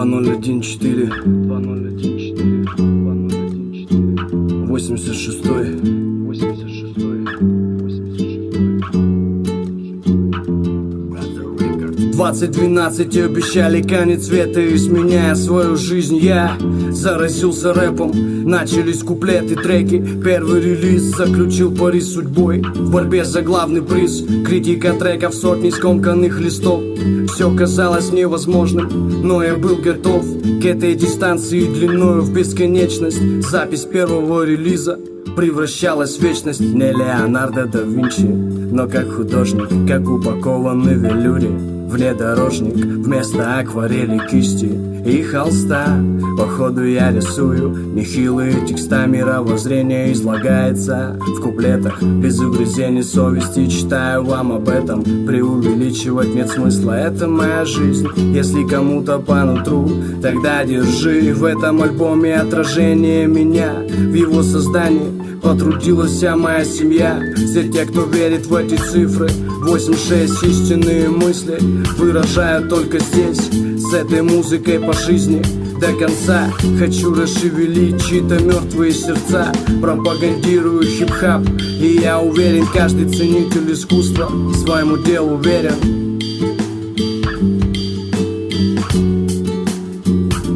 2014 86-й. 2012 обещали конец света, и сменяя свою жизнь я заразился рэпом. Начались куплеты, треки, первый релиз заключил пари с судьбой в борьбе за главный приз. Критика треков, сотни скомканных листов. Все казалось невозможным, но я был готов к этой дистанции длиною в бесконечность. Запись первого релиза превращалась в вечность. Не Леонардо да Винчи, но как художник, как упакованный в велюре внедорожник, вместо акварели, кисти и холста. Походу я рисую нехилые текста, мировоззрение излагается в куплетах без угрызений совести. Читаю вам об этом, преувеличивать нет смысла. Это моя жизнь, если кому-то по нутру, тогда держи. В этом альбоме отражение меня, в его создании потрудилась вся моя семья. Все те, кто верит в эти цифры, 8-6 истинные мысли выражаю только здесь. С этой музыкой по жизни до конца хочу расшевелить чьи-то мертвые сердца. Пропагандирую хип-хап, и я уверен, каждый ценитель искусства своему делу верен.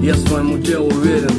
Я своему делу верен.